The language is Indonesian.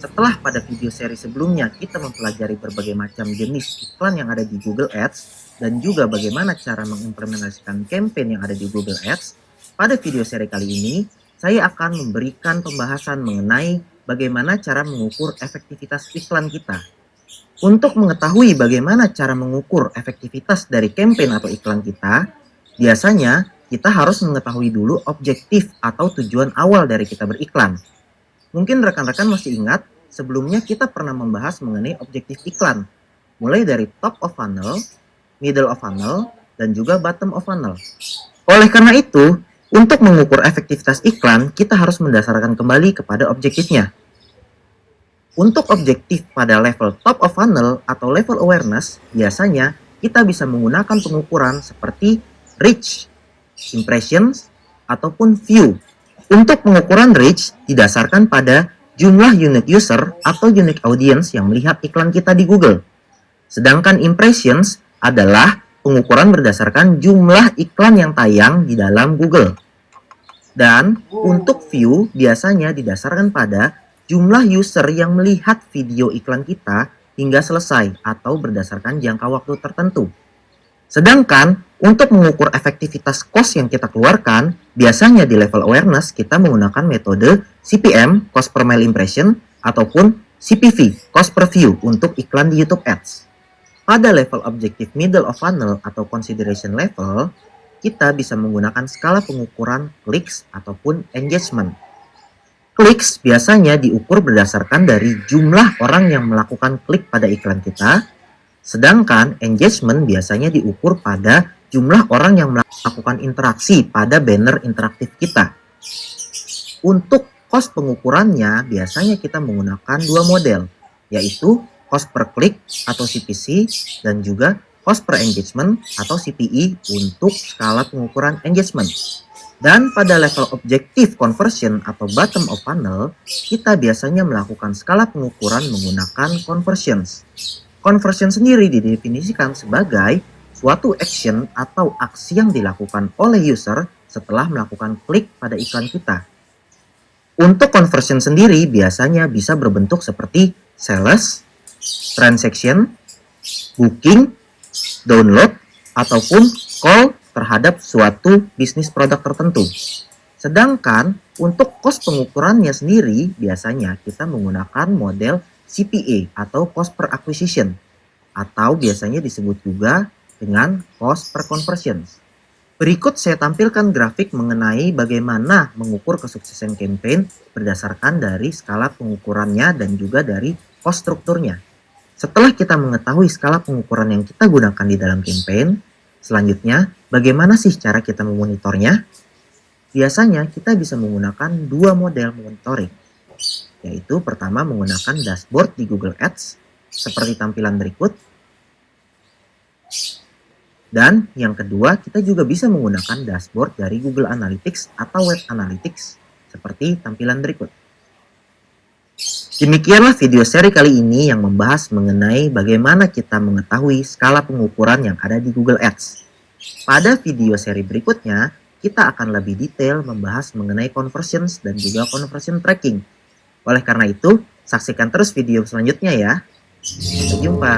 Setelah pada video seri sebelumnya kita mempelajari berbagai macam jenis iklan yang ada di Google Ads dan juga bagaimana cara mengimplementasikan campaign yang ada di Google Ads, pada video seri kali ini saya akan memberikan pembahasan mengenai bagaimana cara mengukur efektivitas iklan kita. Untuk mengetahui bagaimana cara mengukur efektivitas dari campaign atau iklan kita, biasanya kita harus mengetahui dulu objektif atau tujuan awal dari kita beriklan. Mungkin rekan-rekan masih ingat, sebelumnya kita pernah membahas mengenai objektif iklan, mulai dari top of funnel, middle of funnel, dan juga bottom of funnel. Oleh karena itu, untuk mengukur efektivitas iklan, kita harus mendasarkan kembali kepada objektifnya. Untuk objektif pada level top of funnel atau level awareness, biasanya kita bisa menggunakan pengukuran seperti reach, impressions, ataupun view. Untuk pengukuran reach didasarkan pada jumlah unique user atau unique audience yang melihat iklan kita di Google. Sedangkan impressions adalah pengukuran berdasarkan jumlah iklan yang tayang di dalam Google. Dan untuk view biasanya didasarkan pada jumlah user yang melihat video iklan kita hingga selesai atau berdasarkan jangka waktu tertentu. Sedangkan untuk mengukur efektivitas cost yang kita keluarkan, biasanya di level awareness kita menggunakan metode CPM, cost per mile impression, ataupun CPV, cost per view untuk iklan di YouTube Ads. Pada level objektif middle of funnel atau consideration level, kita bisa menggunakan skala pengukuran clicks ataupun engagement. Clicks biasanya diukur berdasarkan dari jumlah orang yang melakukan klik pada iklan kita, sedangkan engagement biasanya diukur pada jumlah orang yang melakukan interaksi pada banner interaktif kita. Untuk cost pengukurannya, biasanya kita menggunakan dua model, yaitu cost per click atau CPC dan juga cost per engagement atau CPE untuk skala pengukuran engagement. Dan pada level objektif conversion atau bottom of funnel, kita biasanya melakukan skala pengukuran menggunakan conversions. Conversion sendiri didefinisikan sebagai suatu action atau aksi yang dilakukan oleh user setelah melakukan klik pada iklan kita. Untuk conversion sendiri biasanya bisa berbentuk seperti sales, transaction, booking, download, ataupun call terhadap suatu bisnis produk tertentu. Sedangkan untuk cost pengukurannya sendiri biasanya kita menggunakan model CPA atau cost per acquisition, atau biasanya disebut juga dengan cost per conversion. Berikut saya tampilkan grafik mengenai bagaimana mengukur kesuksesan campaign berdasarkan dari skala pengukurannya dan juga dari cost strukturnya. Setelah kita mengetahui skala pengukuran yang kita gunakan di dalam campaign, selanjutnya bagaimana sih cara kita memonitornya? Biasanya kita bisa menggunakan dua model monitoring, yaitu pertama menggunakan dashboard di Google Ads seperti tampilan berikut. Dan yang kedua, kita juga bisa menggunakan dashboard dari Google Analytics atau Web Analytics seperti tampilan berikut. Demikianlah video seri kali ini yang membahas mengenai bagaimana kita mengetahui skala pengukuran yang ada di Google Ads. Pada video seri berikutnya, kita akan lebih detail membahas mengenai conversions dan juga conversion tracking. Oleh karena itu, saksikan terus video selanjutnya ya. Sampai jumpa.